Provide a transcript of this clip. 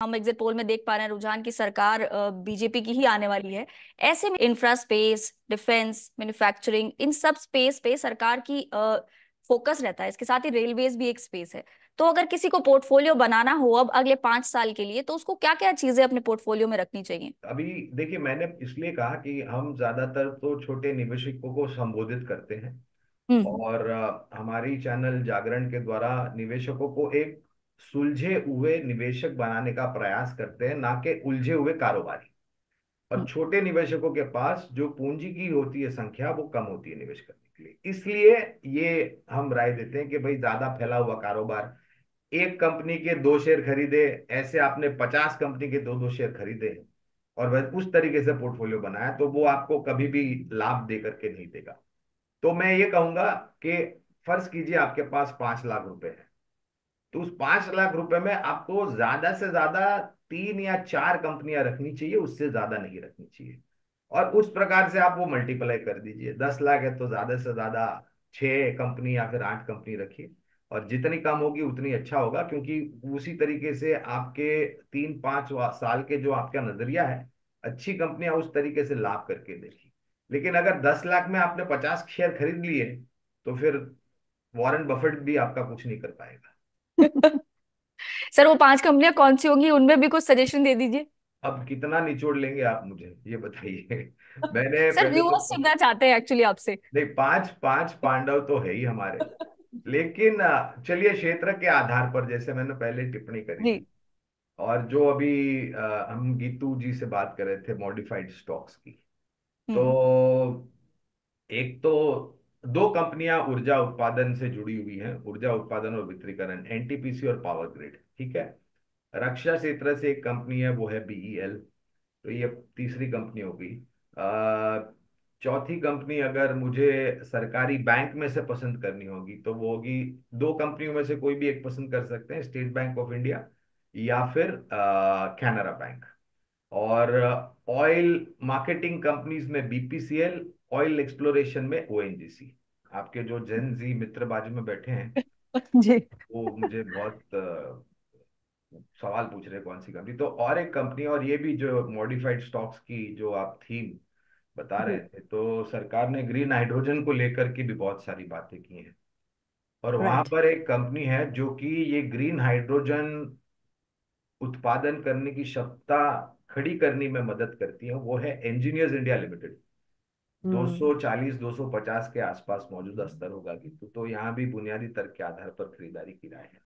हम exit poll में देख पा रहे हैं रुझान की सरकार बीजेपी की ही आने वाली है। ऐसे में इंफ्रा स्पेस, डिफेंस, मैन्युफैक्चरिंग, इन सब स्पेस पे सरकार की फोकस रहता है। इसके साथ ही रेलवेज भी एक स्पेस है। तो अगर किसी को पोर्टफोलियो बनाना हो अब अगले 5 साल के लिए, तो उसको क्या क्या चीजें अपने पोर्टफोलियो में रखनी चाहिए? अभी देखिए, मैंने इसलिए कहा कि हम ज्यादातर तो छोटे निवेशकों को संबोधित करते हैं। हम्म। और हमारी चैनल जागरण के द्वारा निवेशकों को एक सुलझे हुए निवेशक बनाने का प्रयास करते हैं, ना कि उलझे हुए कारोबारी। और हम्म। छोटे निवेशकों के पास जो पूंजी की होती है संख्या, वो कम होती है निवेश करने के लिए। इसलिए ये हम राय देते हैं कि भाई ज्यादा फैला हुआ कारोबार, एक कंपनी के 2 शेयर खरीदे, ऐसे आपने 50 कंपनी के 2-2 शेयर खरीदे और वह उस तरीके से पोर्टफोलियो बनाया, तो वो आपको कभी भी लाभ दे करके नहीं देगा। तो मैं ये कहूंगा कि फर्ज कीजिए आपके पास 5 लाख रुपए है, तो उस 5 लाख रुपए में आपको ज्यादा से ज्यादा 3 या 4 कंपनियां रखनी चाहिए, उससे ज्यादा नहीं रखनी चाहिए। और उस प्रकार से आप वो मल्टीप्लाई कर दीजिए। 10 लाख है तो ज्यादा से ज्यादा 6 कंपनी या फिर 8 कंपनी रखिए। और जितनी कम होगी उतनी अच्छा होगा, क्योंकि उसी तरीके से आपके 3-5 साल के जो आपका नजरिया है, अच्छी कंपनियां उस तरीके से लाभ करके देखी। लेकिन अगर 10 लाख में आपने 50 शेयर खरीद लिए, तो फिर वॉरेन बफेट भी आपका कुछ नहीं कर पाएगा। सर, वो 5 कंपनियां कौन सी होंगी, उनमें भी कुछ सजेशन दे दीजिए। अब कितना निचोड़ लेंगे आप, मुझे ये बताइए। मैंने सर, पहले तो व्यूअर्स सुनना चाहते हैं एक्चुअली आपसे। नहीं, पांच पांच पांडव तो है ही हमारे। लेकिन चलिए, क्षेत्र के आधार पर जैसे मैंने पहले टिप्पणी करी जी। थी, और जो अभी हम गीतू जी से बात कर रहे थे मॉडिफाइड स्टॉक्स की, तो हम्म। एक तो 2 कंपनियां ऊर्जा उत्पादन से जुड़ी हुई हैं, ऊर्जा उत्पादन और वितरीकरण, एनटीपीसी और पावर ग्रिड, ठीक है। रक्षा क्षेत्र से एक कंपनी है, वो है बीईएल। तो ये तीसरी कंपनी होगी। चौथी कंपनी अगर मुझे सरकारी बैंक में से पसंद करनी होगी, तो वो होगी, 2 कंपनियों में से कोई भी एक पसंद कर सकते हैं, स्टेट बैंक ऑफ इंडिया या फिर कैनरा बैंक। और ऑयल मार्केटिंग कंपनीज में बीपीसीएल, ऑयल एक्सप्लोरेशन में ओएनजीसी। आपके जो जेन जी मित्र बाजू में बैठे हैं, जी। वो मुझे बहुत सवाल पूछ रहे हैं कौन सी कंपनी। तो और एक कंपनी, और ये भी जो मॉडिफाइड स्टॉक्स की जो आप थीम बता रहे जी। थे, तो सरकार ने ग्रीन हाइड्रोजन को लेकर के भी बहुत सारी बातें की हैं। और वहां राइट। पर एक कंपनी है जो कि ये ग्रीन हाइड्रोजन उत्पादन करने की क्षमता खड़ी करने में मदद करती है, वो है इंजीनियर्स इंडिया लिमिटेड। हम्म। 240 250 के आसपास मौजूदा स्तर होगा कि तो यहाँ भी बुनियादी तर्क के आधार पर खरीदारी की राय है।